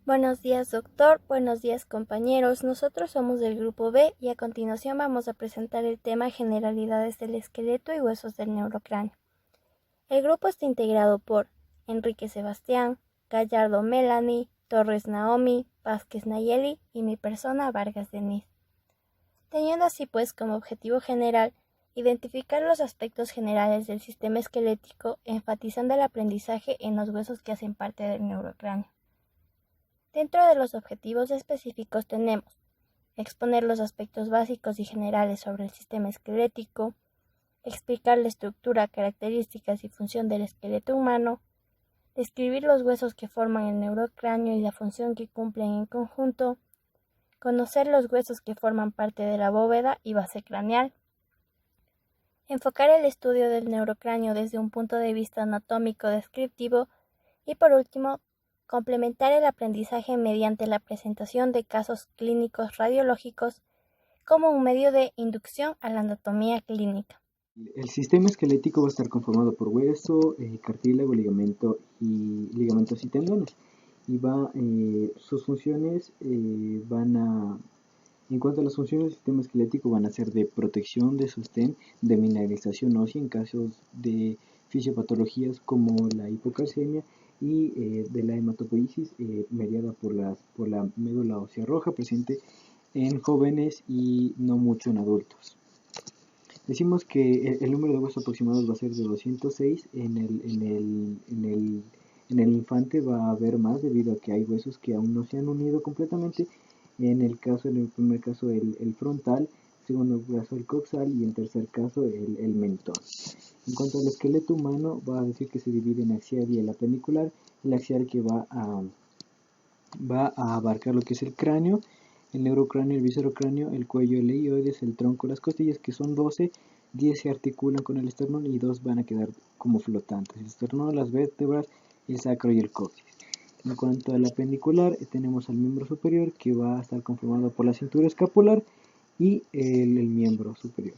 Buenos días, doctor. Buenos días, compañeros. Nosotros somos del grupo B y a continuación vamos a presentar el tema generalidades del esqueleto y huesos del neurocráneo. El grupo está integrado por Enrique Sebastián, Gallardo Melanie, Torres Naomi, Vázquez Nayeli y mi persona Vargas Denise. Teniendo así pues como objetivo general identificar los aspectos generales del sistema esquelético, enfatizando el aprendizaje en los huesos que hacen parte del neurocráneo. Dentro de los objetivos específicos tenemos exponer los aspectos básicos y generales sobre el sistema esquelético, explicar la estructura, características y función del esqueleto humano, describir los huesos que forman el neurocráneo y la función que cumplen en conjunto, conocer los huesos que forman parte de la bóveda y base craneal, enfocar el estudio del neurocráneo desde un punto de vista anatómico descriptivo y por último, complementar el aprendizaje mediante la presentación de casos clínicos radiológicos como un medio de inducción a la anatomía clínica. El sistema esquelético va a estar conformado por hueso, cartílago, ligamentos y tendones. Y sus funciones en cuanto a las funciones del sistema esquelético, van a ser de protección, de sostén, de mineralización ósea en casos de fisiopatologías como la hipocalcemia y de la hematopoiesis mediada por la médula ósea roja presente en jóvenes y no mucho en adultos. Decimos que el número de huesos aproximados va a ser de 206, en el infante va a haber más debido a que hay huesos que aún no se han unido completamente. En el primer caso el frontal, en segundo caso el coxal y en tercer caso el mentón. En cuanto al esqueleto humano, va a decir que se divide en axial y el apendicular. El axial que va a abarcar lo que es el cráneo, el neurocráneo, el viscerocráneo, el cuello, el hioides, el tronco, las costillas, que son 12, 10 se articulan con el esternón y 2 van a quedar como flotantes. El esternón, las vértebras, el sacro y el coxis. En cuanto al apendicular, tenemos al miembro superior que va a estar conformado por la cintura escapular y el miembro superior.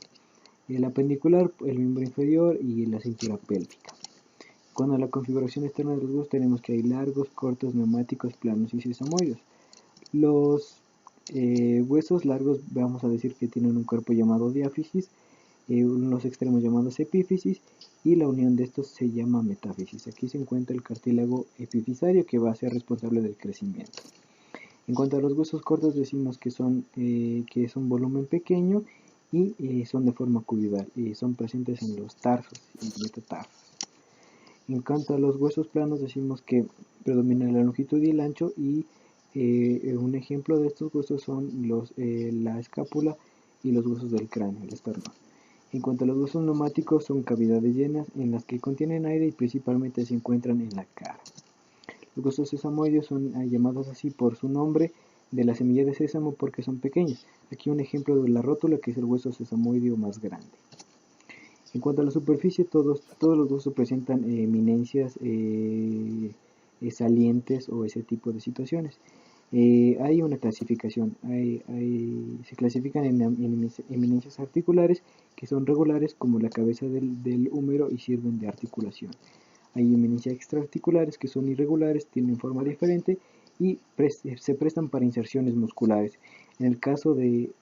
El apendicular, el miembro inferior y la cintura pélvica. Cuando a la configuración externa de los huesos tenemos que hay largos, cortos, neumáticos, planos y sesamoides. Los huesos largos vamos a decir que tienen un cuerpo llamado diáfisis, unos extremos llamados epífisis y la unión de estos se llama metáfisis. Aquí se encuentra el cartílago epifisario que va a ser responsable del crecimiento. En cuanto a los huesos cortos decimos que es un volumen pequeño y son de forma cuboidal y son presentes en los tarsos y metatarsos. En cuanto a los huesos planos decimos que predomina la longitud y el ancho y un ejemplo de estos huesos son la escápula y los huesos del cráneo, el esternón. En cuanto a los huesos neumáticos, son cavidades llenas en las que contienen aire y principalmente se encuentran en la cara. Los huesos sesamoides son llamados así por su nombre de la semilla de sésamo porque son pequeños. Aquí un ejemplo de la rótula, que es el hueso sesamoideo más grande. En cuanto a la superficie, todos los huesos presentan eminencias salientes o ese tipo de situaciones. Hay una clasificación, se clasifican en eminencias articulares que son regulares como la cabeza del húmero y sirven de articulación. Hay eminencias extraarticulares que son irregulares, tienen forma diferente y se prestan para inserciones musculares. En el caso del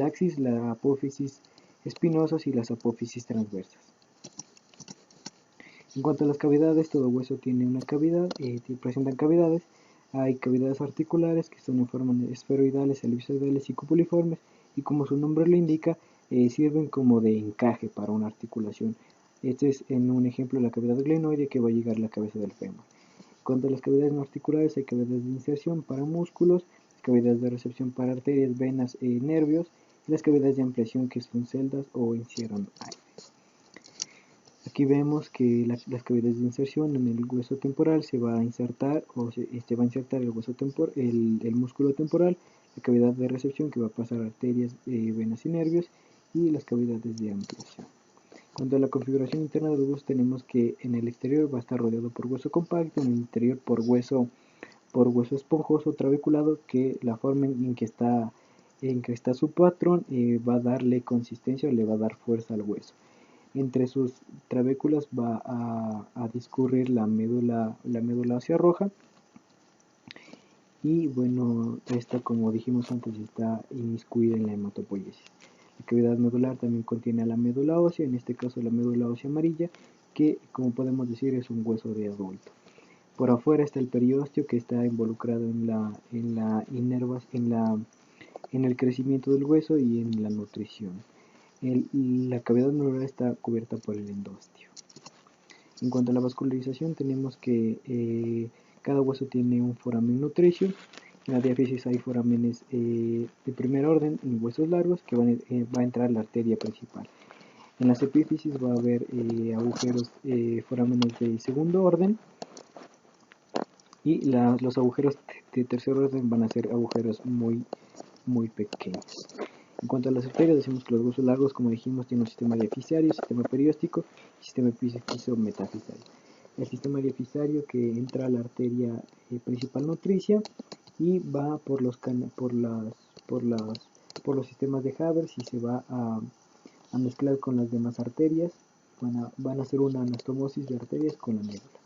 axis, la apófisis espinosas y las apófisis transversas. En cuanto a las cavidades, todo hueso tiene una cavidad, presentan cavidades. Hay cavidades articulares que son en forma esferoidales, elipsoidales y cupuliformes y como su nombre lo indica, sirven como de encaje para una articulación. Este es en un ejemplo la cavidad glenoide que va a llegar a la cabeza del fémur. En cuanto a las cavidades no articulares, hay cavidades de inserción para músculos, cavidades de recepción para arterias, venas y nervios, y las cavidades de ampliación que son celdas o encierran aire. Aquí vemos que las cavidades de inserción en el hueso temporal se va a insertar va a insertar el hueso el músculo temporal, la cavidad de recepción que va a pasar arterias, venas y nervios y las cavidades de ampliación. Cuanto a la configuración interna de los huesos tenemos que en el exterior va a estar rodeado por hueso compacto, en el interior por hueso esponjoso trabeculado que la forma en que está su patrón va a darle consistencia o le va a dar fuerza al hueso. Entre sus trabéculas va a discurrir la médula ósea roja y bueno, esta, como dijimos antes, está inmiscuida en la hematopoiesis. La cavidad medular también contiene a la médula ósea, en este caso la médula ósea amarilla, que como podemos decir es un hueso de adulto. Por afuera está el periósteo, que está involucrado en el crecimiento del hueso y en la nutrición. La cavidad medular está cubierta por el endostio. En cuanto a la vascularización, tenemos que cada hueso tiene un foramen nutricio. En la diáfisis hay forámenes de primer orden en huesos largos que va a entrar la arteria principal. En las epífisis va a haber agujeros, forámenes de segundo orden, y los agujeros de tercer orden van a ser agujeros muy pequeños. En cuanto a las arterias, decimos que los huesos largos, como dijimos, tienen un sistema diafisario, sistema perióstico y sistema epífiso-metafisario. El sistema diafisario, que entra a la arteria principal nutricia y va por los sistemas de Havers y se va a mezclar con las demás arterias. Van a hacer una anastomosis de arterias con la médula.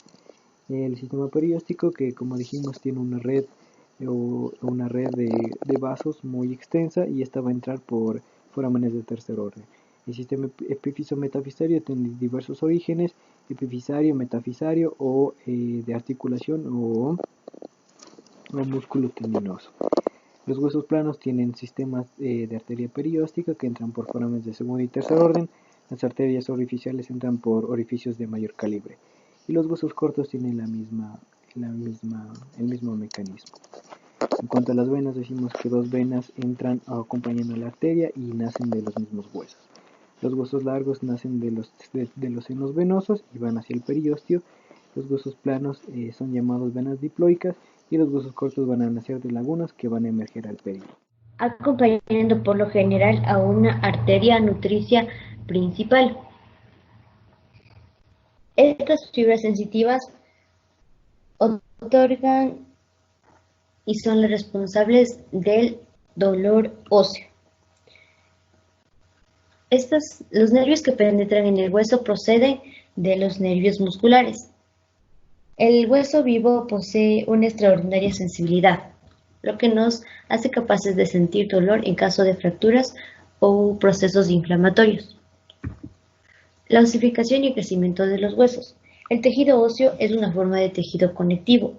El sistema perióstico, que como dijimos tiene una red de vasos muy extensa, y esta va a entrar por forámenes de tercer orden. El sistema epífiso-metafisario tiene diversos orígenes: epifisario, metafisario o de articulación o músculo tendinoso. Los huesos planos tienen sistemas de arteria perióstica que entran por forámenes de segundo y tercer orden. Las arterias orificiales entran por orificios de mayor calibre. Y los huesos cortos tienen el mismo mecanismo. En cuanto a las venas, decimos que dos venas entran acompañando a la arteria y nacen de los mismos huesos. Los huesos largos nacen de los senos venosos y van hacia el periósteo. Los huesos planos son llamados venas diploicas, y los huesos cortos van a nacer de lagunas que van a emerger al periósteo, acompañando por lo general a una arteria nutricia principal. Estas fibras sensitivas otorgan y son las responsables del dolor óseo. Los nervios que penetran en el hueso proceden de los nervios musculares. El hueso vivo posee una extraordinaria sensibilidad, lo que nos hace capaces de sentir dolor en caso de fracturas o procesos inflamatorios. La osificación y el crecimiento de los huesos. El tejido óseo es una forma de tejido conectivo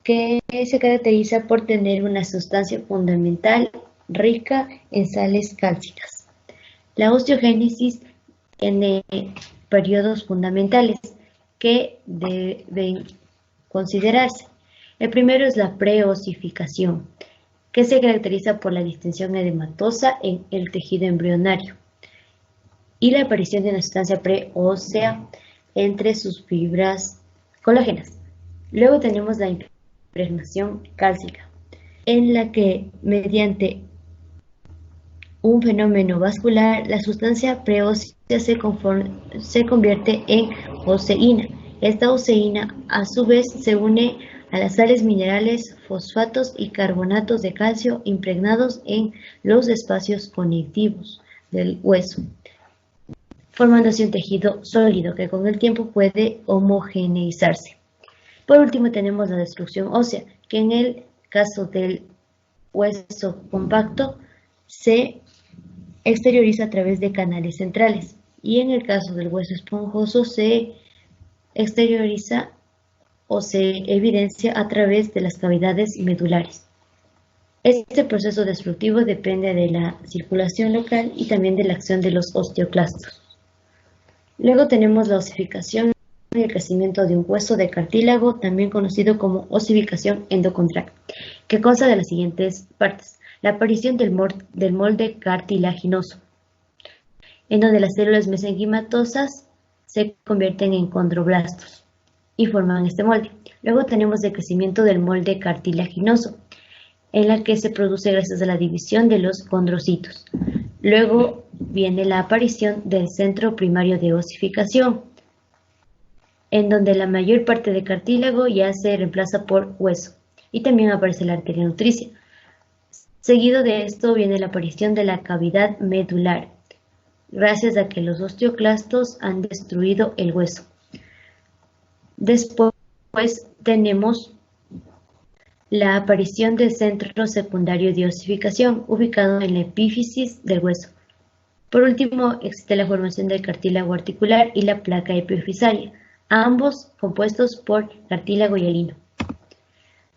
que se caracteriza por tener una sustancia fundamental rica en sales cálcicas. La osteogénesis tiene periodos fundamentales que deben considerarse. El primero es la preosificación, que se caracteriza por la distensión edematosa en el tejido embrionario y la aparición de una sustancia preósea entre sus fibras colágenas. Luego tenemos la impregnación cálcica, en la que mediante un fenómeno vascular, la sustancia preósea se convierte en oseína. Esta oseína a su vez se une a las sales minerales, fosfatos y carbonatos de calcio impregnados en los espacios conectivos del hueso, formando así un tejido sólido que con el tiempo puede homogeneizarse. Por último tenemos la destrucción ósea, que en el caso del hueso compacto se exterioriza a través de canales centrales, y en el caso del hueso esponjoso se exterioriza o se evidencia a través de las cavidades medulares. Este proceso destructivo depende de la circulación local y también de la acción de los osteoclastos. Luego tenemos la osificación y el crecimiento de un hueso de cartílago, también conocido como osificación endocondral, que consta de las siguientes partes: la aparición del molde cartilaginoso, en donde las células mesenquimatosas se convierten en condroblastos y forman este molde. Luego tenemos el crecimiento del molde cartilaginoso, en la que se produce gracias a la división de los condrocitos. Luego viene la aparición del centro primario de osificación, en donde la mayor parte de cartílago ya se reemplaza por hueso, y también aparece la arteria nutricia. Seguido de esto viene la aparición de la cavidad medular, gracias a que los osteoclastos han destruido el hueso. Después tenemos la aparición del centro secundario de osificación, ubicado en la epífisis del hueso. Por último, existe la formación del cartílago articular y la placa epifisaria, ambos compuestos por cartílago hialino.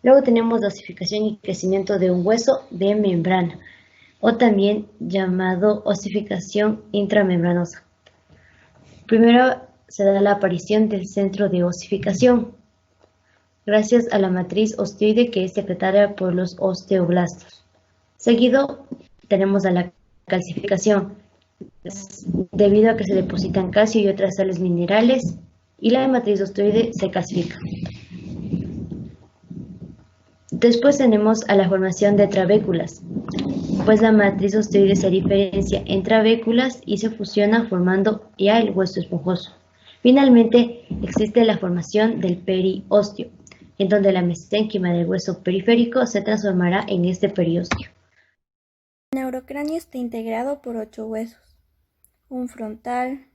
Luego tenemos la osificación y crecimiento de un hueso de membrana, o también llamado osificación intramembranosa. Primero se da la aparición del centro de osificación, gracias a la matriz osteoide que es secretada por los osteoblastos. Seguido tenemos a la calcificación, debido a que se depositan calcio y otras sales minerales, y la matriz osteoide se calcifica. Después tenemos a la formación de trabéculas, pues la matriz osteoide se diferencia en trabéculas y se fusiona formando ya el hueso esponjoso. Finalmente, existe la formación del periósteo, en donde la mesénquima del hueso periférico se transformará en este periósteo. El neurocráneo está integrado por 8 huesos: un frontal,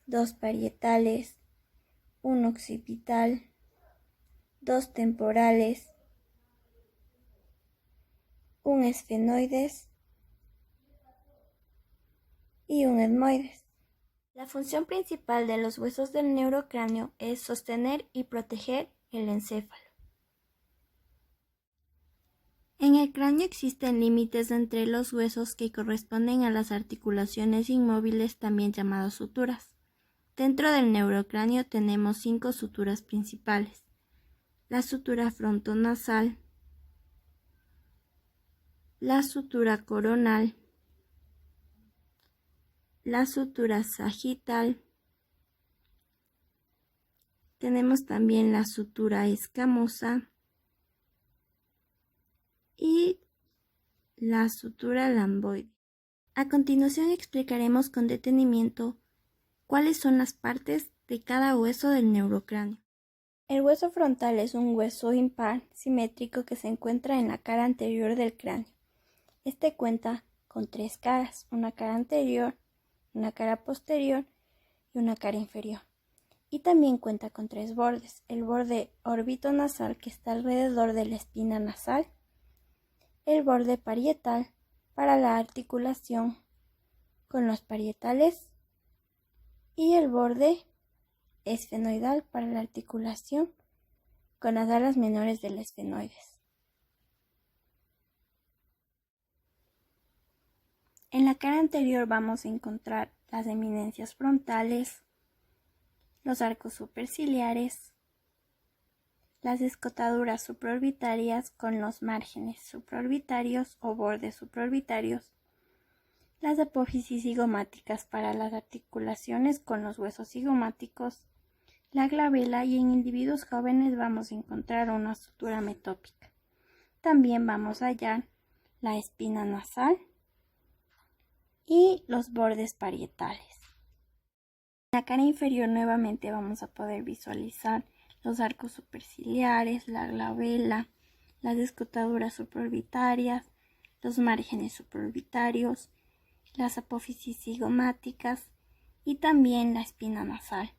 2 parietales, 1 occipital, 2 temporales, un esfenoides y un etmoides. La función principal de los huesos del neurocráneo es sostener y proteger el encéfalo. En el cráneo existen límites entre los huesos que corresponden a las articulaciones inmóviles, también llamadas suturas. Dentro del neurocráneo tenemos 5 suturas principales: la sutura frontonasal, la sutura coronal, la sutura sagital, tenemos también la sutura escamosa y la sutura lamboide. A continuación explicaremos con detenimiento cuáles son las partes de cada hueso del neurocráneo. El hueso frontal es un hueso impar simétrico que se encuentra en la cara anterior del cráneo. Este cuenta con 3 caras: una cara anterior, una cara posterior y una cara inferior. Y también cuenta con 3 bordes: el borde orbitonasal, que está alrededor de la espina nasal, el borde parietal para la articulación con los parietales y el borde esfenoidal para la articulación con las alas menores del esfenoides. En la cara anterior vamos a encontrar las eminencias frontales, los arcos superciliares, las escotaduras supraorbitarias con los márgenes supraorbitarios o bordes supraorbitarios, las apófisis zigomáticas para las articulaciones con los huesos zigomáticos, la glabela, y en individuos jóvenes vamos a encontrar una sutura metópica. También vamos a hallar la espina nasal y los bordes parietales. En la cara inferior nuevamente vamos a poder visualizar los arcos superciliares, la glabela, las escotaduras supraorbitarias, los márgenes supraorbitarios, las apófisis zigomáticas y también la espina nasal.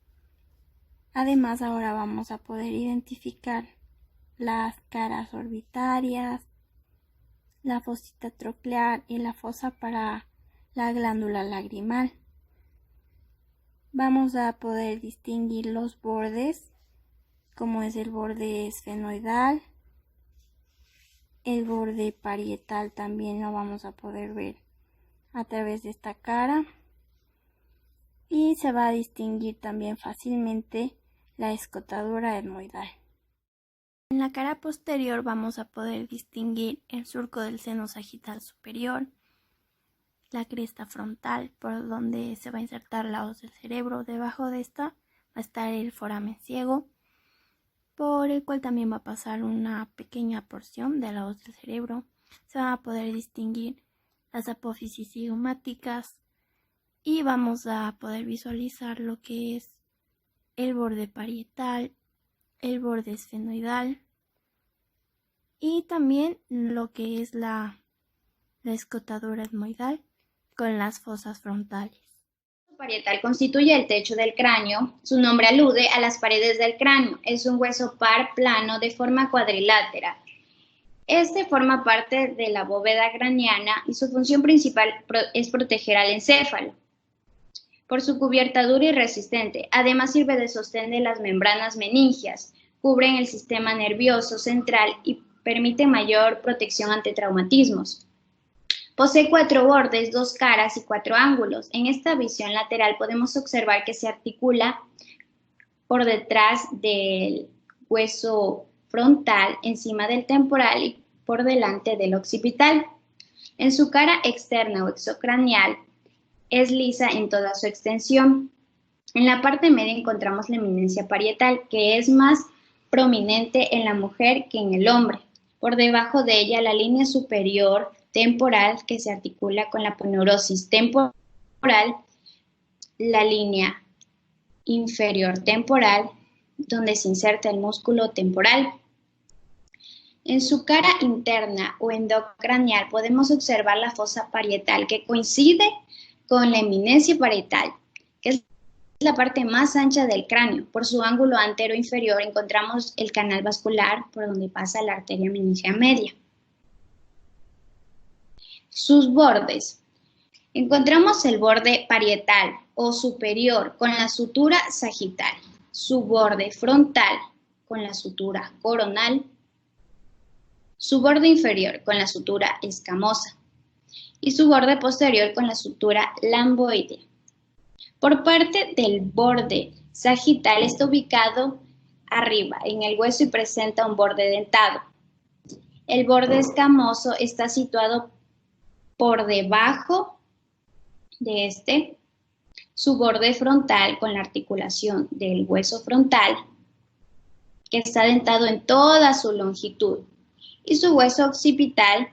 Además, ahora vamos a poder identificar las caras orbitarias, la fosita troclear y la fosa para la glándula lagrimal. Vamos a poder distinguir los bordes, como es el borde esfenoidal, el borde parietal también lo vamos a poder ver a través de esta cara, y se va a distinguir también fácilmente la escotadura etmoidal. En la cara posterior vamos a poder distinguir el surco del seno sagital superior, la cresta frontal por donde se va a insertar la hoz del cerebro. Debajo de esta va a estar el foramen ciego, por el cual también va a pasar una pequeña porción de la hoz del cerebro. Se van a poder distinguir las apófisis zigomáticas y vamos a poder visualizar lo que es el borde parietal, el borde esfenoidal y también lo que es la escotadura etmoidal con las fosas frontales. El parietal constituye el techo del cráneo. Su nombre alude a las paredes del cráneo. Es un hueso par plano de forma cuadrilátera. Este forma parte de la bóveda craneana y su función principal es proteger al encéfalo por su cubierta dura y resistente. Además sirve de sostén de las membranas meningias, cubren el sistema nervioso central y permite mayor protección ante traumatismos. Posee 4 bordes, 2 caras y 4 ángulos. En esta visión lateral podemos observar que se articula por detrás del hueso frontal, encima del temporal y por delante del occipital. En su cara externa o exocranial es lisa en toda su extensión. En la parte media encontramos la eminencia parietal, que es más prominente en la mujer que en el hombre. Por debajo de ella la línea superior temporal que se articula con la aponeurosis temporal, la línea inferior temporal, donde se inserta el músculo temporal. En su cara interna o endocranial podemos observar la fosa parietal, que coincide con la eminencia parietal, que es la parte más ancha del cráneo. Por su ángulo antero inferior encontramos el canal vascular por donde pasa la arteria meningia media. Sus bordes. Encontramos el borde parietal o superior con la sutura sagital, su borde frontal con la sutura coronal, su borde inferior con la sutura escamosa y su borde posterior con la sutura lamboidea. Por parte del borde sagital está ubicado arriba en el hueso y presenta un borde dentado. El borde escamoso está situado por debajo de este, su borde frontal con la articulación del hueso frontal, que está dentado en toda su longitud, y su hueso occipital,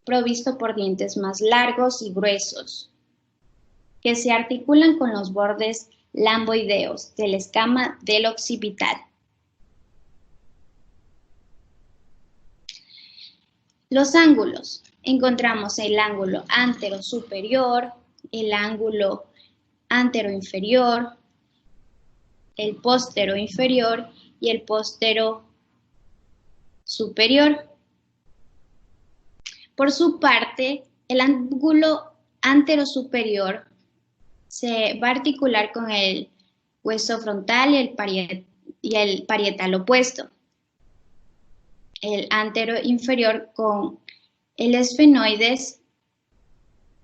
provisto por dientes más largos y gruesos, que se articulan con los bordes lamboideos de la escama del occipital. Los ángulos. Encontramos el ángulo antero superior, el ángulo antero inferior, el póstero inferior y el póstero superior. Por su parte, el ángulo antero superior se va a articular con el hueso frontal y el parietal opuesto. El antero inferior con el esfenoides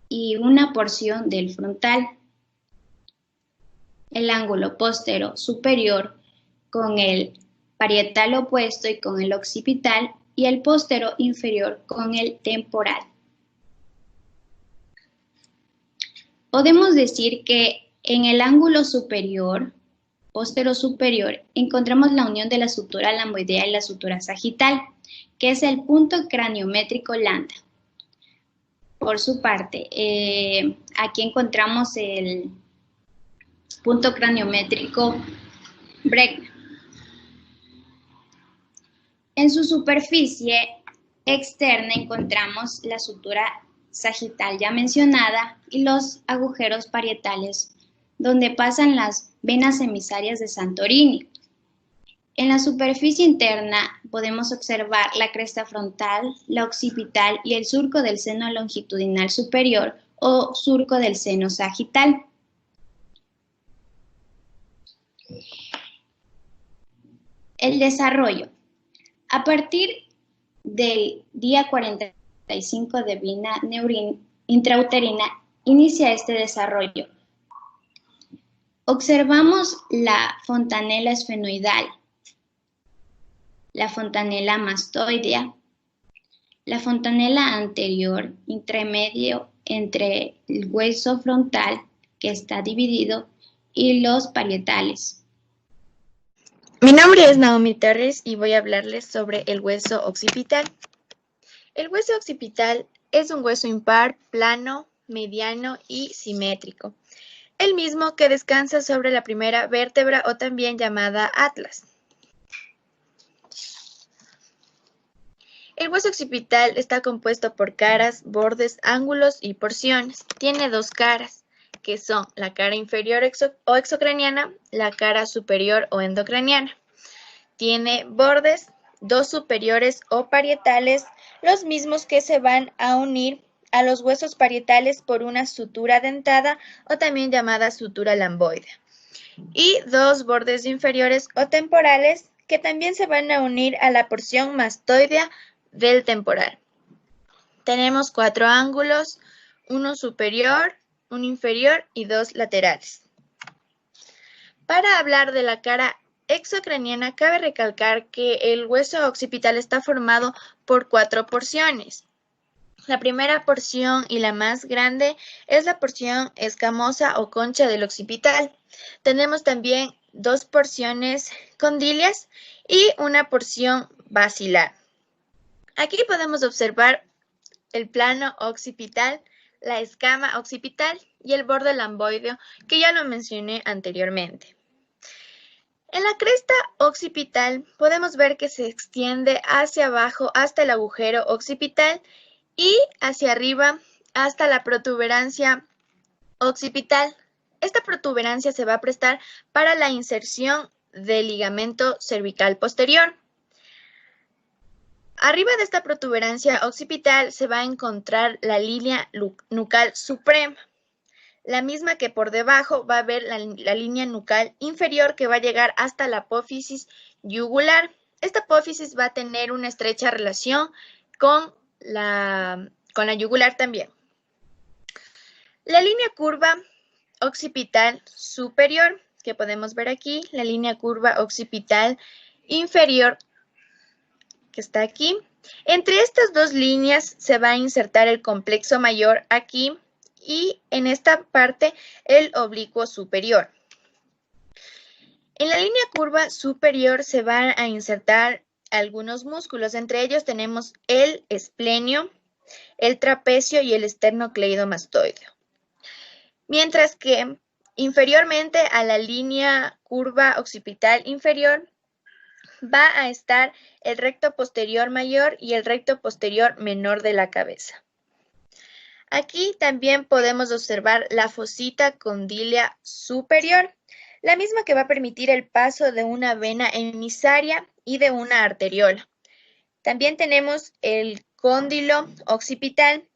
y una porción del frontal. El ángulo póstero superior con el parietal opuesto y con el occipital, y el póstero inferior con el temporal. Podemos decir que en el ángulo superior, póstero superior, encontramos la unión de la sutura lamboidea y la sutura sagital, que es el punto craniométrico lambda. Por su parte, aquí encontramos el punto craniométrico Bregna. En su superficie externa encontramos la sutura sagital ya mencionada y los agujeros parietales donde pasan las venas emisarias de Santorini. En la superficie interna podemos observar la cresta frontal, la occipital y el surco del seno longitudinal superior o surco del seno sagital. El desarrollo. A partir del día 45 de vida intrauterina inicia este desarrollo. Observamos la fontanela esfenoidal, la fontanela mastoidea, la fontanela anterior, intermedio entre el hueso frontal que está dividido y los parietales. Mi nombre es Naomi Terres y voy a hablarles sobre el hueso occipital. El hueso occipital es un hueso impar, plano, mediano y simétrico. El mismo que descansa sobre la primera vértebra o también llamada atlas. El hueso occipital está compuesto por caras, bordes, ángulos y porciones. Tiene 2 caras, que son la cara inferior o exocraniana, la cara superior o endocraniana. Tiene bordes dos superiores o parietales, los mismos que se van a unir a los huesos parietales por una sutura dentada o también llamada sutura lamboide. Y dos bordes inferiores o temporales que también se van a unir a la porción mastoidea del temporal. Tenemos 4 ángulos, uno superior, un inferior y 2 laterales. Para hablar de la cara exocraniana, cabe recalcar que el hueso occipital está formado por 4 porciones. La primera porción y la más grande es la porción escamosa o concha del occipital. Tenemos también 2 porciones condilias y una porción basilar. Aquí podemos observar el plano occipital, la escama occipital y el borde lamboideo, que ya lo mencioné anteriormente. En la cresta occipital podemos ver que se extiende hacia abajo hasta el agujero occipital y hacia arriba hasta la protuberancia occipital. Esta protuberancia se va a prestar para la inserción del ligamento cervical posterior. Arriba de esta protuberancia occipital se va a encontrar la línea nucal suprema, la misma que por debajo va a haber la línea nucal inferior que va a llegar hasta la apófisis yugular. Esta apófisis va a tener una estrecha relación con la yugular también. La línea curva occipital superior, que podemos ver aquí, la línea curva occipital inferior, que está aquí. Entre estas dos líneas se va a insertar el complexo mayor aquí y en esta parte el oblicuo superior. En la línea curva superior se van a insertar algunos músculos, entre ellos tenemos el esplenio, el trapecio y el esternocleidomastoideo. Mientras que inferiormente a la línea curva occipital inferior va a estar el recto posterior mayor y el recto posterior menor de la cabeza. Aquí también podemos observar la fosita condílea superior, la misma que va a permitir el paso de una vena emisaria y de una arteriola. También tenemos el cóndilo occipital,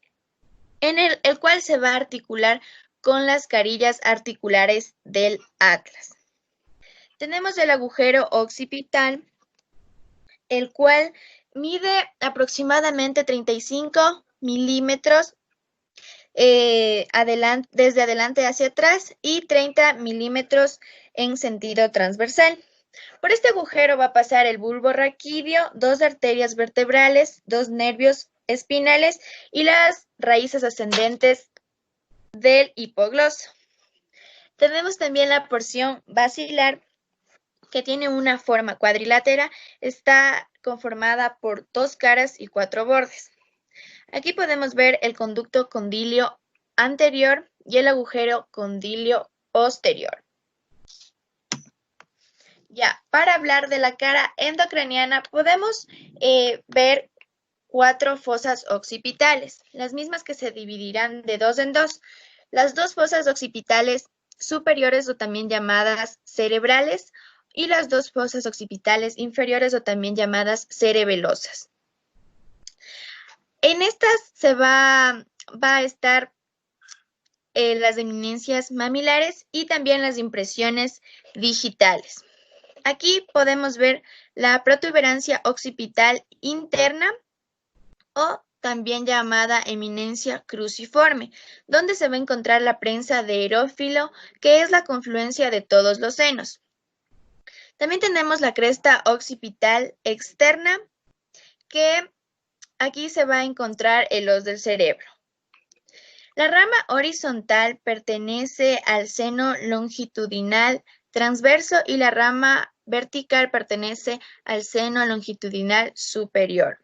en el cual se va a articular con las carillas articulares del atlas. Tenemos el agujero occipital, el cual mide aproximadamente 35 milímetros desde adelante hacia atrás y 30 milímetros en sentido transversal. Por este agujero va a pasar el bulbo raquídeo, 2 arterias vertebrales, 2 nervios espinales y las raíces ascendentes del hipogloso. Tenemos también la porción basilar, que tiene una forma cuadrilátera, está conformada por 2 caras y 4 bordes. Aquí podemos ver el conducto condilio anterior y el agujero condilio posterior. Ya, para hablar de la cara endocraniana podemos ver 4 fosas occipitales, las mismas que se dividirán de 2 en 2. Las 2 fosas occipitales superiores o también llamadas cerebrales y las 2 fosas occipitales inferiores o también llamadas cerebelosas. En estas se va a estar las eminencias mamilares y también las impresiones digitales. Aquí podemos ver la protuberancia occipital interna o también llamada eminencia cruciforme, donde se va a encontrar la prensa de erófilo, que es la confluencia de todos los senos. También tenemos la cresta occipital externa, que aquí se va a encontrar el os del cerebro. La rama horizontal pertenece al seno longitudinal transverso y la rama vertical pertenece al seno longitudinal superior.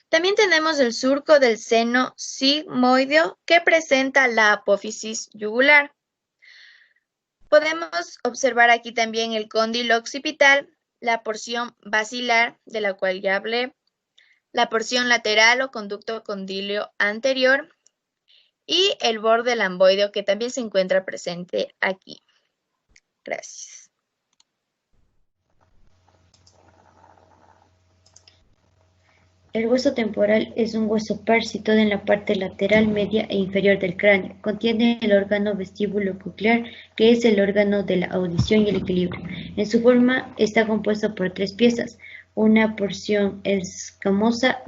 También tenemos el surco del seno sigmoideo que presenta la apófisis yugular. Podemos observar aquí también el cóndilo occipital, la porción basilar de la cual ya hablé, la porción lateral o conducto condilio anterior y el borde lamboideo que también se encuentra presente aquí. Gracias. El hueso temporal es un hueso par situado en la parte lateral, media e inferior del cráneo. Contiene el órgano vestíbulo-coclear, que es el órgano de la audición y el equilibrio. En su forma está compuesto por 3 piezas: una porción escamosa,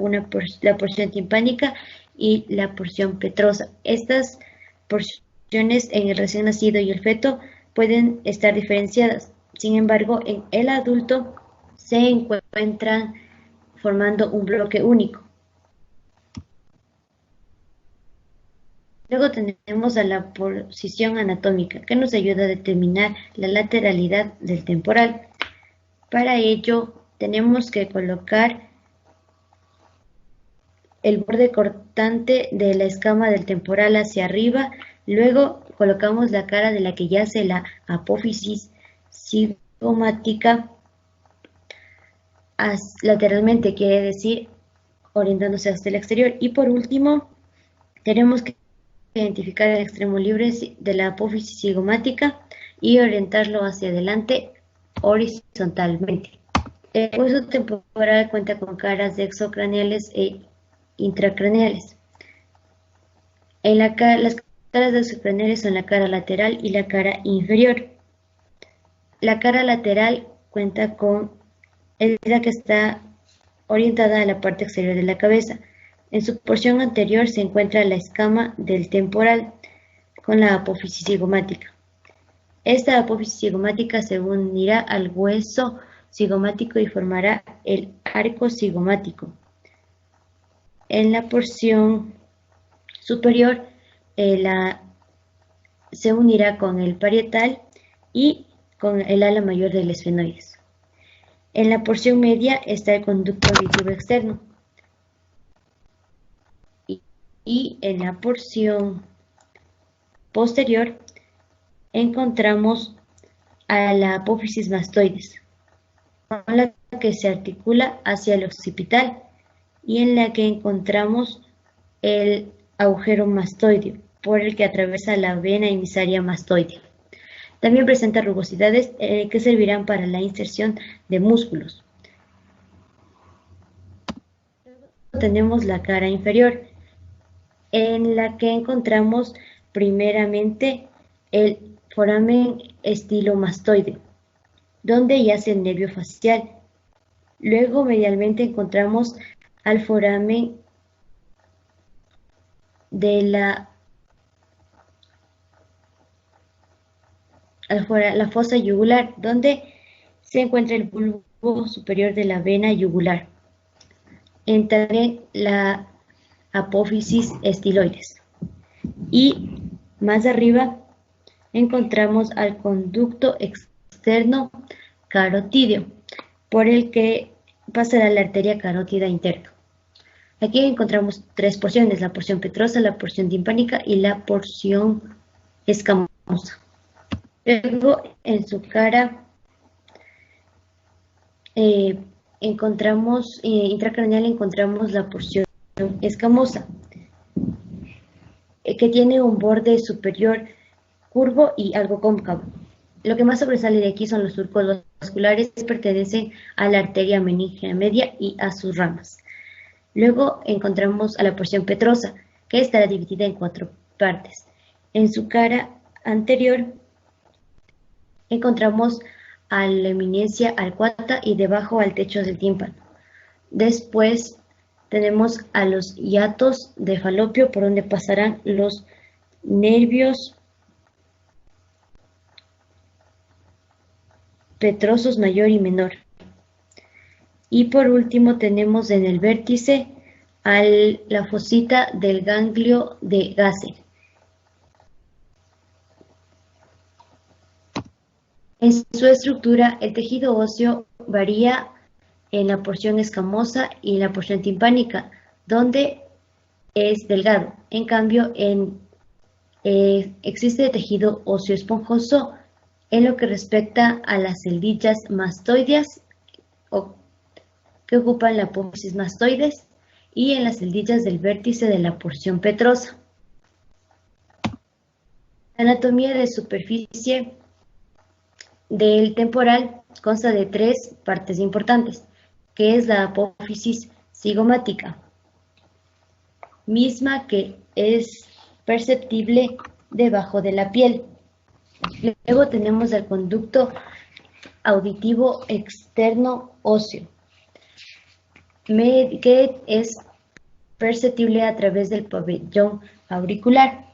la porción timpánica y la porción petrosa. Estas porciones en el recién nacido y el feto pueden estar diferenciadas. Sin embargo, en el adulto se encuentran formando un bloque único. Luego tenemos a la posición anatómica, que nos ayuda a determinar la lateralidad del temporal. Para ello, tenemos que colocar el borde cortante de la escama del temporal hacia arriba. Luego colocamos la cara de la que yace la apófisis cigomática lateralmente, quiere decir orientándose hacia el exterior. Y por último, tenemos que identificar el extremo libre de la apófisis cigomática y orientarlo hacia adelante horizontalmente. El hueso temporal cuenta con caras exocraneales e intracraneales. Las caras exocraneales son la cara lateral y la cara inferior. La cara lateral cuenta con es la que está orientada a la parte exterior de la cabeza. En su porción anterior se encuentra la escama del temporal con la apófisis cigomática. Esta apófisis cigomática se unirá al hueso cigomático y formará el arco cigomático. En la porción superior se unirá con el parietal y con el ala mayor del esfenoides. En la porción media está el conducto auditivo externo. Y en la porción posterior encontramos a la apófisis mastoides, con la que se articula hacia el occipital y en la que encontramos el agujero mastoideo, por el que atraviesa la vena emisaria mastoidea. También presenta rugosidades que servirán para la inserción de músculos. Luego tenemos la cara inferior, en la que encontramos primeramente el foramen estilomastoideo, donde yace el nervio facial. Luego medialmente encontramos al foramen de la fosa yugular, donde se encuentra el bulbo superior de la vena yugular. También la apófisis estiloides. Y más arriba encontramos al conducto externo carotídeo, por el que pasará la arteria carótida interna. Aquí encontramos 3 porciones: la porción petrosa, la porción timpánica y la porción escamosa. Luego, en su cara intracraneal encontramos la porción escamosa, que tiene un borde superior curvo y algo cóncavo. Lo que más sobresale de aquí son los surcos vasculares que pertenecen a la arteria meningea media y a sus ramas. Luego encontramos a la porción petrosa, que estará dividida en 4 partes. En su cara anterior encontramos a la eminencia arcuata y debajo al techo del tímpano. Después tenemos a los hiatos de Falopio, por donde pasarán los nervios petrosos mayor y menor. Y por último tenemos en el vértice a la fosita del ganglio de Gasser. En su estructura, el tejido óseo varía en la porción escamosa y en la porción timpánica, donde es delgado. En cambio, existe tejido óseo esponjoso en lo que respecta a las celdillas mastoideas que ocupan la apófisis mastoides y en las celdillas del vértice de la porción petrosa. La anatomía de superficie del temporal consta de 3 partes importantes, que es la apófisis cigomática, misma que es perceptible debajo de la piel. Luego tenemos el conducto auditivo externo óseo, que es perceptible a través del pabellón auricular.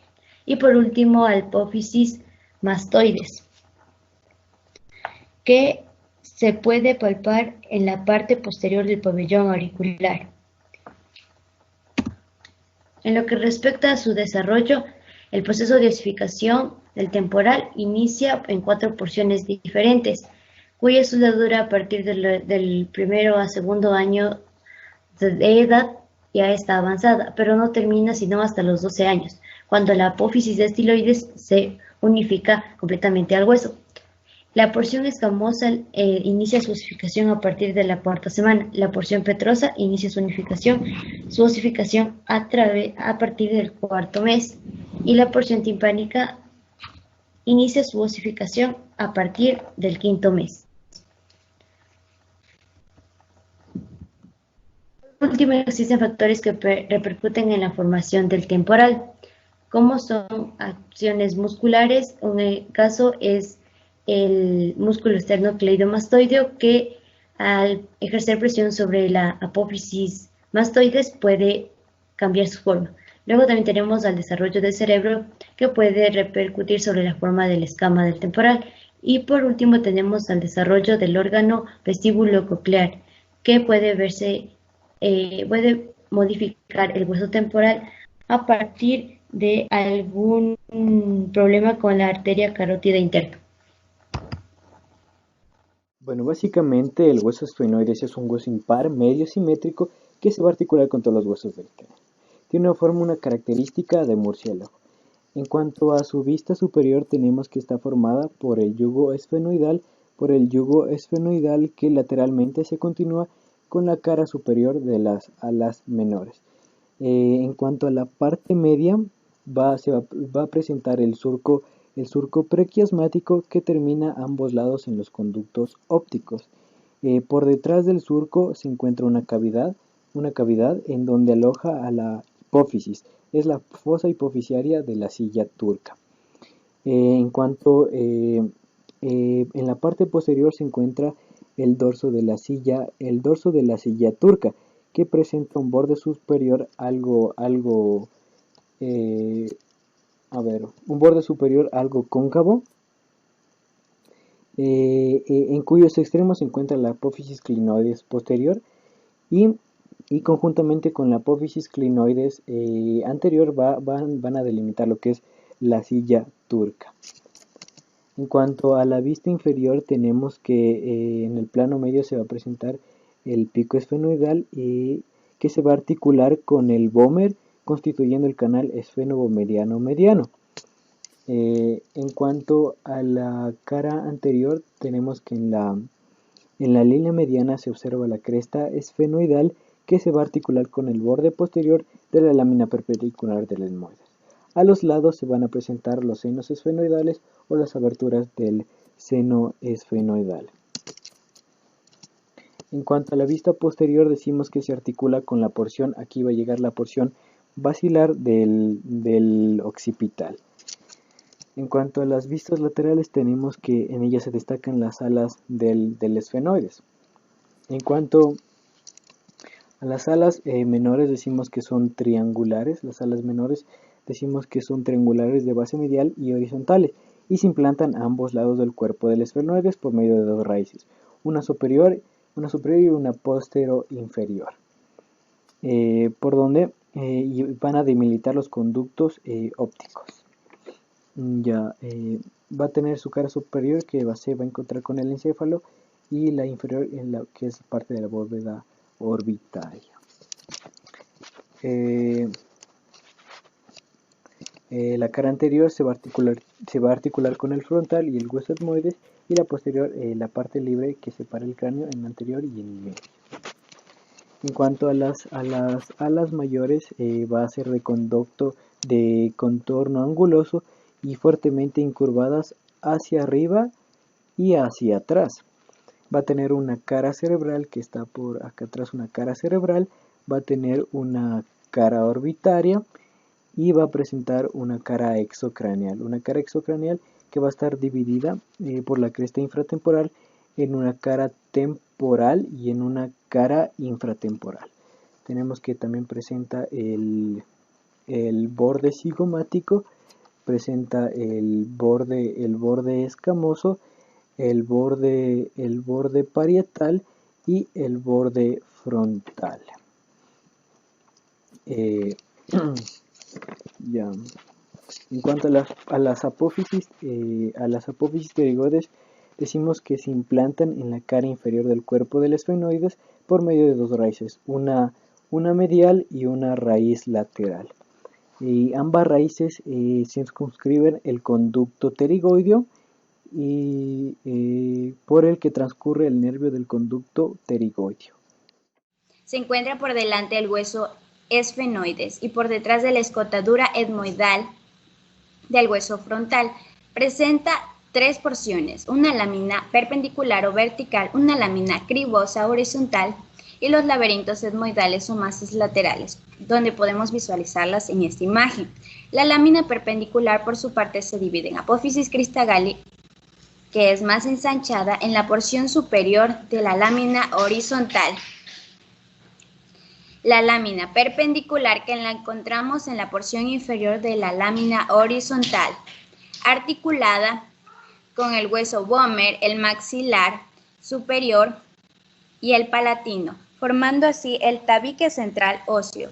Y por último, al apófisis mastoides, que se puede palpar en la parte posterior del pabellón auricular. En lo que respecta a su desarrollo, el proceso de osificación del temporal inicia en 4 porciones diferentes, cuya soldadura a partir del primero a segundo año de edad ya está avanzada, pero no termina sino hasta los 12 años, cuando la apófisis de estiloides se unifica completamente al hueso. La porción escamosa inicia su osificación a partir de la 4ª semana. La porción petrosa inicia su osificación a partir del 4º mes. Y la porción timpánica inicia su osificación a partir del 5º mes. Por último, existen factores que repercuten en la formación del temporal, como son acciones musculares. Un caso es el músculo externo cleidomastoideo, que al ejercer presión sobre la apófisis mastoides puede cambiar su forma. Luego también tenemos al desarrollo del cerebro, que puede repercutir sobre la forma de la escama del temporal. Y por último tenemos al desarrollo del órgano vestíbulo-coclear, que puede modificar el hueso temporal a partir de algún problema con la arteria carótida interna. Bueno, básicamente el hueso esfenoides es un hueso impar, medio simétrico, que se va a articular con todos los huesos del cráneo. Tiene una característica de murciélago. En cuanto a su vista superior, tenemos que está formada por el yugo esfenoidal, que lateralmente se continúa con la cara superior de las alas menores. En cuanto a la parte media, va a presentar el surco prequiasmático, que termina a ambos lados en los conductos ópticos. Por detrás del surco se encuentra una cavidad en donde aloja a la hipófisis. Es la fosa hipofisiaria de la silla turca. En la parte posterior se encuentra el dorso de la silla turca, que presenta un borde superior algo cóncavo, en cuyos extremos se encuentra la apófisis clinoides posterior, y conjuntamente con la apófisis clinoides anterior van a delimitar lo que es la silla turca. En cuanto a la vista inferior, tenemos que en el plano medio se va a presentar el pico esfenoidal, que se va a articular con el vómer, constituyendo el canal esfeno-vomeriano mediano. En cuanto a la cara anterior, tenemos que en la línea mediana se observa la cresta esfenoidal, que se va a articular con el borde posterior de la lámina perpendicular del etmoides. A los lados se van a presentar los senos esfenoidales o las aberturas del seno esfenoidal. En cuanto a la vista posterior, decimos que se articula con la porción, aquí va a llegar la porción basilar del occipital. En cuanto a las vistas laterales, tenemos que en ellas se destacan las alas del esfenoides. En cuanto a las alas menores, decimos que son triangulares. Las alas menores decimos que son triangulares de base medial y horizontales, y se implantan a ambos lados del cuerpo del esfenoides por medio de 2 raíces, una superior y una posterior-inferior, por donde van a delimitar los conductos ópticos. Va a tener su cara superior, que se va a encontrar con el encéfalo, y la inferior, que es parte de la bóveda orbitaria. La cara anterior se va a articular con el frontal y el hueso etmoides, y la posterior, la parte libre que separa el cráneo en anterior y en medio. En cuanto a las alas mayores, va a ser de contorno anguloso y fuertemente incurvadas hacia arriba y hacia atrás. Va a tener una cara cerebral, que está por acá atrás, una cara cerebral va a tener una cara orbitaria y va a presentar una cara exocraneal. Una cara exocraneal que va a estar dividida por la cresta infratemporal en una cara temporal y en una cara infratemporal. Tenemos que también presenta el borde cigomático, presenta el borde escamoso, el borde parietal y el borde frontal. Ya. En cuanto a las apófisis pterigoides, decimos que se implantan en la cara inferior del cuerpo del esfenoides por medio de dos raíces, una medial y una raíz lateral. Ambas raíces circunscriben el conducto pterigoideo y por el que transcurre el nervio del conducto pterigoideo. Se encuentra por delante del hueso esfenoides y por detrás de la escotadura etmoidal del hueso frontal. Presenta tres porciones, una lámina perpendicular o vertical, una lámina cribosa horizontal y los laberintos etmoidales o masas laterales, donde podemos visualizarlas en esta imagen. La lámina perpendicular por su parte se divide en apófisis cristagali, que es más ensanchada en la porción superior de la lámina horizontal. La lámina perpendicular que la encontramos en la porción inferior de la lámina horizontal, articulada con el hueso vomer, el maxilar superior y el palatino, formando así el tabique central óseo.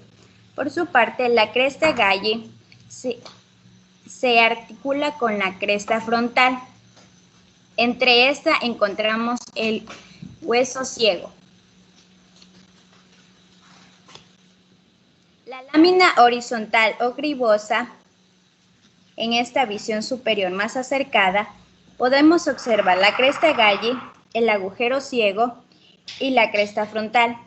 Por su parte, la cresta Galli se articula con la cresta frontal. Entre esta encontramos el hueso ciego. La lámina horizontal o cribosa, en esta visión superior más acercada, podemos observar la cresta Galli, el agujero ciego y la cresta frontal.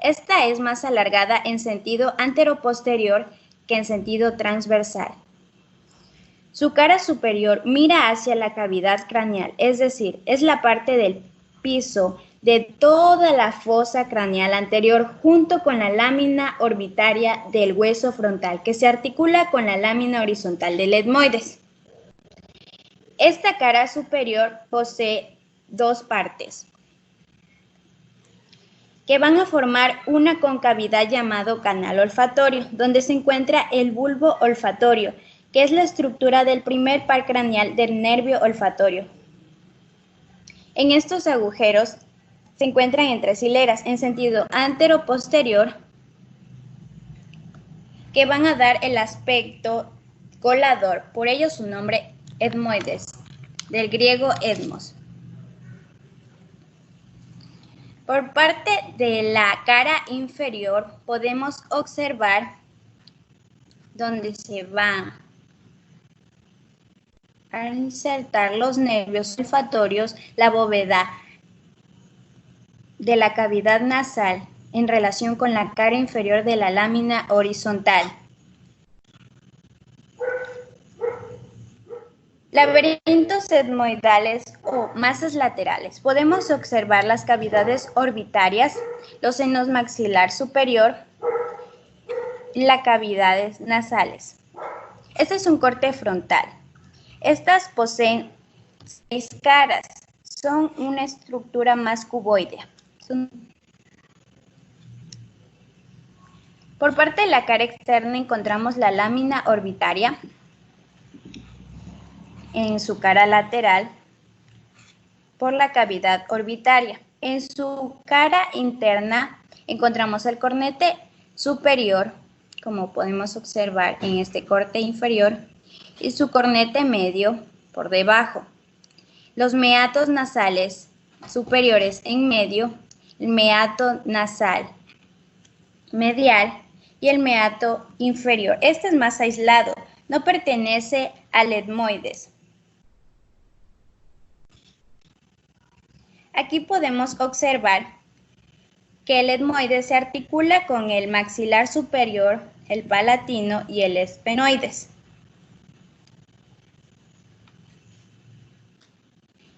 Esta es más alargada en sentido anteroposterior que en sentido transversal. Su cara superior mira hacia la cavidad craneal, es decir, es la parte del piso de toda la fosa craneal anterior junto con la lámina orbitaria del hueso frontal, que se articula con la lámina horizontal del etmoides. Esta cara superior posee dos partes que van a formar una concavidad llamado canal olfatorio, donde se encuentra el bulbo olfatorio, que es la estructura del primer par craneal del nervio olfatorio. En estos agujeros se encuentran en tres hileras en sentido antero-posterior que van a dar el aspecto colador, por ello su nombre etmoides, del griego etmos. Por parte de la cara inferior podemos observar donde se va a insertar los nervios olfatorios, la bóveda de la cavidad nasal en relación con la cara inferior de la lámina horizontal. Laberintos etmoidales o masas laterales. Podemos observar las cavidades orbitarias, los senos maxilar superior y las cavidades nasales. Este es un corte frontal. Estas poseen 6 caras. Son una estructura más cuboidea. Por parte de la cara externa encontramos la lámina orbitaria en su cara lateral por la cavidad orbitaria. En su cara interna encontramos el cornete superior, como podemos observar en este corte inferior, y su cornete medio por debajo. Los meatos nasales superiores en medio, el meato nasal medial y el meato inferior. Este es más aislado, no pertenece al etmoides. Aquí podemos observar que el etmoides se articula con el maxilar superior, el palatino y el esfenoides.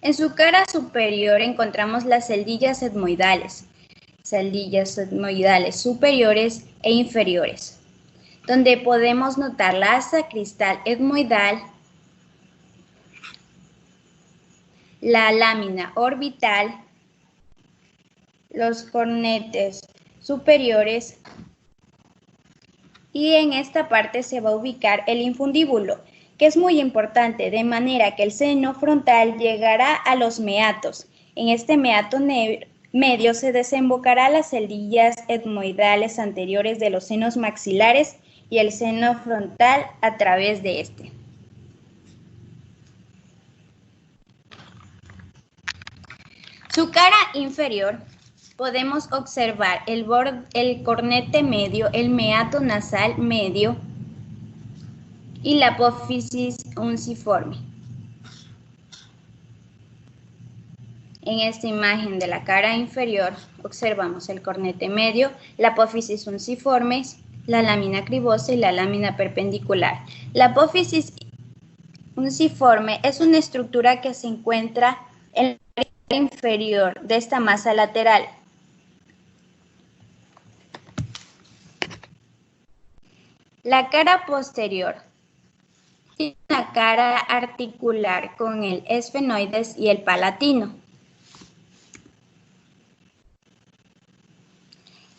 En su cara superior encontramos las celdillas etmoidales. celdillas etmoidales superiores e inferiores, donde podemos notar la asa cristal etmoidal, la lámina orbital, los cornetes superiores, y en esta parte se va a ubicar el infundíbulo, que es muy importante, de manera que el seno frontal llegará a los meatos. En este meato medio se desembocará las celdillas etmoidales anteriores de los senos maxilares y el seno frontal a través de este. Su cara inferior podemos observar el cornete medio, el meato nasal medio y la apófisis unciforme. En esta imagen de la cara inferior observamos el cornete medio, la apófisis unciforme, la lámina cribosa y la lámina perpendicular. La apófisis unciforme es una estructura que se encuentra en la cara inferior de esta masa lateral. La cara posterior tiene una cara articular con el esfenoides y el palatino.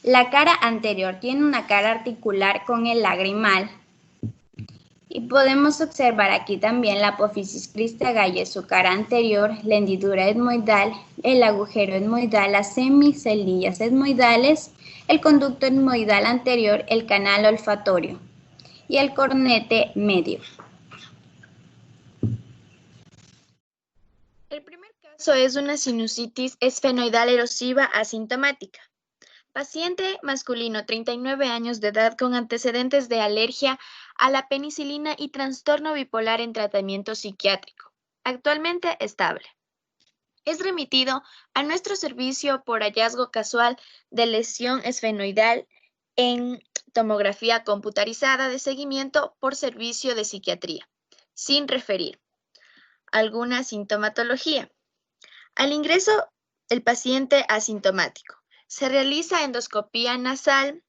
La cara anterior tiene una cara articular con el lagrimal. Y podemos observar aquí también la apófisis cristagalla, su cara anterior, la hendidura etmoidal, el agujero etmoidal, las semiceldillas etmoidales, el conducto etmoidal anterior, el canal olfatorio y el cornete medio. El primer caso es una sinusitis esfenoidal erosiva asintomática. Paciente masculino, 39 años de edad, con antecedentes de alergia a la penicilina y trastorno bipolar en tratamiento psiquiátrico. Actualmente estable. Es remitido a nuestro servicio por hallazgo casual de lesión esfenoidal en tomografía computarizada de seguimiento por servicio de psiquiatría, sin referir alguna sintomatología. Al ingreso, el paciente asintomático. Se realiza endoscopía nasal,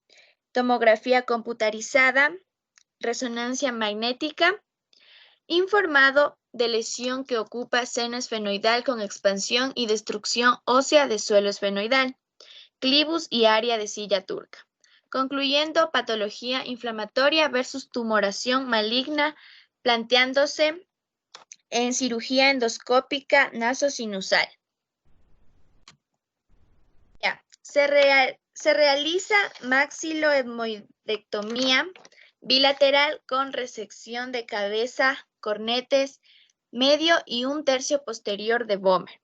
tomografía computarizada, resonancia magnética, informado de lesión que ocupa seno esfenoidal con expansión y destrucción ósea de suelo esfenoidal, clivus y área de silla turca, concluyendo patología inflamatoria versus tumoración maligna, planteándose en cirugía endoscópica nasosinusal. Se realiza maxiloedmoidectomía bilateral con resección de cabeza, cornetes medio y un tercio posterior de Bomer.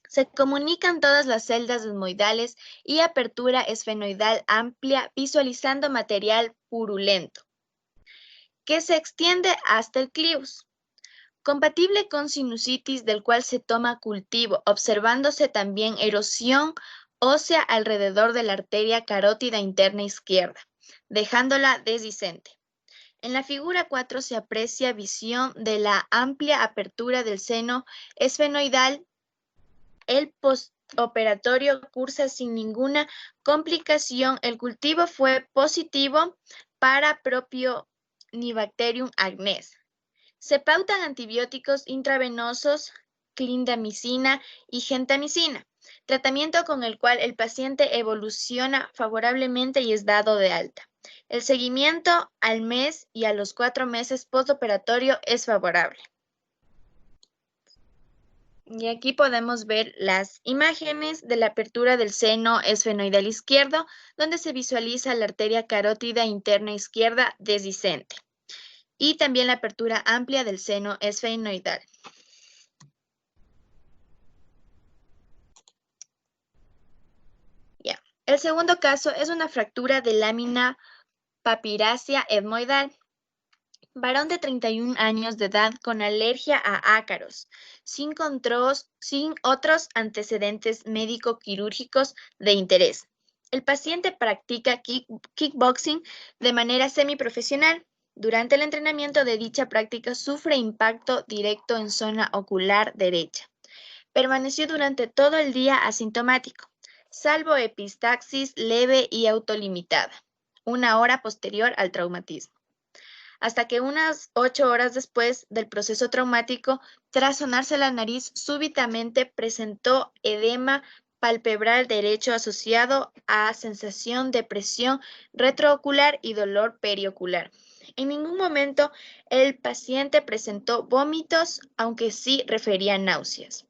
Se comunican todas las celdas etmoidales y apertura esfenoidal amplia visualizando material purulento que se extiende hasta el clivus. Compatible con sinusitis del cual se toma cultivo, observándose también erosión ósea alrededor de la arteria carótida interna izquierda, dejándola desdicente. En la figura 4 se aprecia visión de la amplia apertura del seno esfenoidal. El postoperatorio cursa sin ninguna complicación. El cultivo fue positivo para Propionibacterium agnes. Se pautan antibióticos intravenosos, clindamicina y gentamicina, tratamiento con el cual el paciente evoluciona favorablemente y es dado de alta. El seguimiento al mes y a los 4 meses postoperatorio es favorable. Y aquí podemos ver las imágenes de la apertura del seno esfenoidal izquierdo, donde se visualiza la arteria carótida interna izquierda desdicente. Y también la apertura amplia del seno esfenoidal. El segundo caso es una fractura de lámina papirácea etmoidal. Varón de 31 años de edad con alergia a ácaros, sin otros antecedentes médico-quirúrgicos de interés. El paciente practica kickboxing de manera semiprofesional. Durante el entrenamiento de dicha práctica sufre impacto directo en zona ocular derecha. Permaneció durante todo el día asintomático. salvo epistaxis leve y autolimitada, 1 hora posterior al traumatismo, hasta que unas 8 horas después del proceso traumático, tras sonarse la nariz, súbitamente presentó edema palpebral derecho asociado a sensación de presión retroocular y dolor periocular. En ningún momento el paciente presentó vómitos, aunque sí refería náuseas.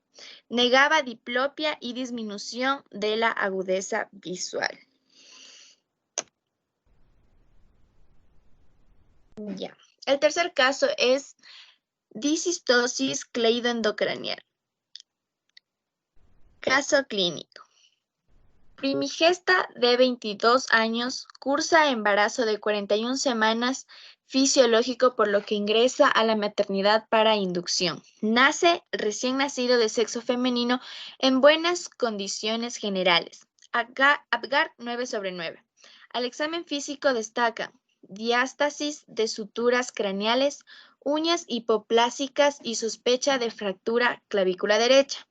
Negaba diplopia y disminución de la agudeza visual. Ya. El tercer caso es disistosis cleidoendocranial. Caso clínico. Primigesta de 22 años, cursa embarazo de 41 semanas fisiológico, por lo que ingresa a la maternidad para inducción. Nace recién nacido de sexo femenino en buenas condiciones generales. Apgar 9/9. Al examen físico destaca diástasis de suturas craneales, uñas hipoplásicas y sospecha de fractura clavícula derecha.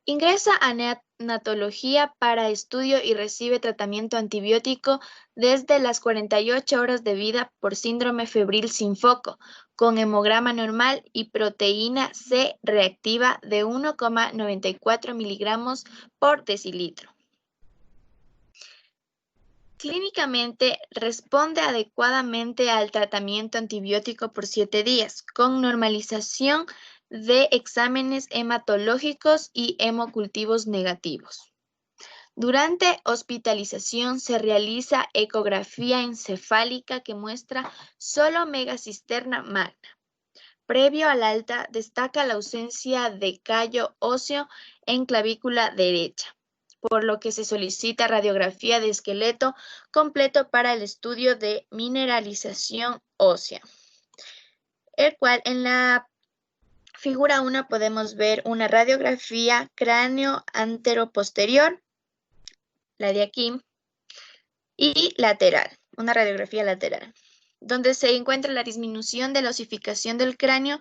Ingresa a neonatología para estudio y recibe tratamiento antibiótico desde las 48 horas de vida por síndrome febril sin foco, con hemograma normal y proteína C reactiva de 1,94 miligramos por decilitro. Clínicamente responde adecuadamente al tratamiento antibiótico por 7 días, con normalización de exámenes hematológicos y hemocultivos negativos. Durante hospitalización se realiza ecografía encefálica que muestra solo megacisterna magna. Previo al alta destaca la ausencia de callo óseo en clavícula derecha, por lo que se solicita radiografía de esqueleto completo para el estudio de mineralización ósea, el cual en la Figura 1 podemos ver una radiografía cráneo anteroposterior, la de aquí, y lateral, una radiografía lateral, donde se encuentra la disminución de la osificación del cráneo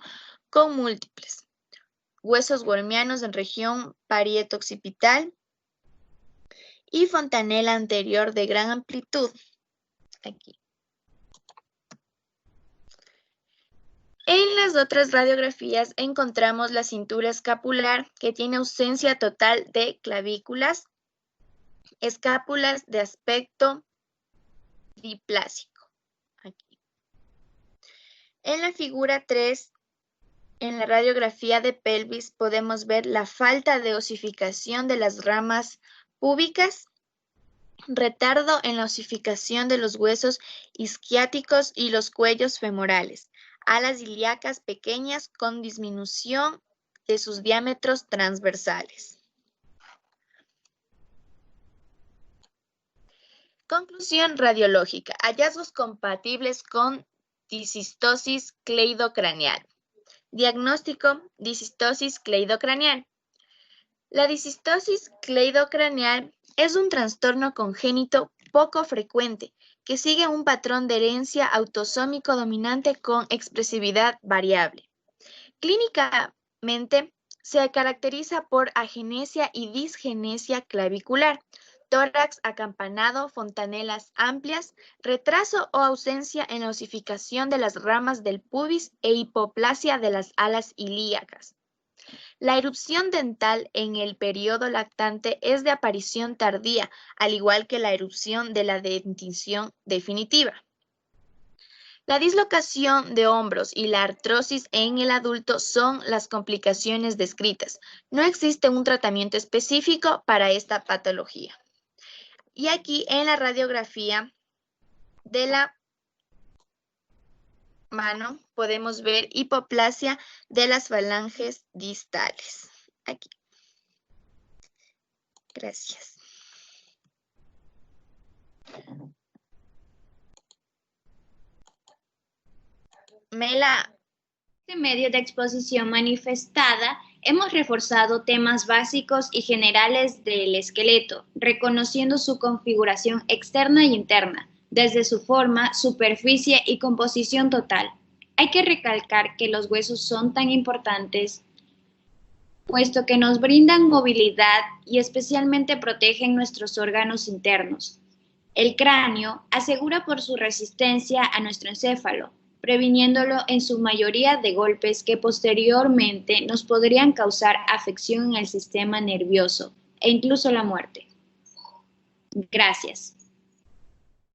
con múltiples huesos wormianos en región parieto-occipital y fontanela anterior de gran amplitud, aquí. En las otras radiografías encontramos la cintura escapular, que tiene ausencia total de clavículas, escápulas de aspecto diplásico. Aquí. En la figura 3, en la radiografía de pelvis, podemos ver la falta de osificación de las ramas púbicas, retardo en la osificación de los huesos isquiáticos y los cuellos femorales, alas ilíacas pequeñas con disminución de sus diámetros transversales. Conclusión radiológica. Hallazgos compatibles con disistosis cleidocraneal. Diagnóstico: disistosis cleidocraneal. La disistosis cleidocraneal es un trastorno congénito poco frecuente que sigue un patrón de herencia autosómico dominante con expresividad variable. Clínicamente se caracteriza por agenesia y disgenesia clavicular, tórax acampanado, fontanelas amplias, retraso o ausencia en la osificación de las ramas del pubis e hipoplasia de las alas ilíacas. La erupción dental en el periodo lactante es de aparición tardía, al igual que la erupción de la dentición definitiva. La dislocación de hombros y la artrosis en el adulto son las complicaciones descritas. No existe un tratamiento específico para esta patología. Y aquí en la radiografía de la mano podemos ver hipoplasia de las falanges distales. Aquí. Gracias. Mela. En este medio de exposición manifestada, hemos reforzado temas básicos y generales del esqueleto, reconociendo su configuración externa y interna, desde su forma, superficie y composición total. Hay que recalcar que los huesos son tan importantes puesto que nos brindan movilidad y especialmente protegen nuestros órganos internos. El cráneo asegura por su resistencia a nuestro encéfalo, previniéndolo en su mayoría de golpes que posteriormente nos podrían causar afección en el sistema nervioso e incluso la muerte. Gracias.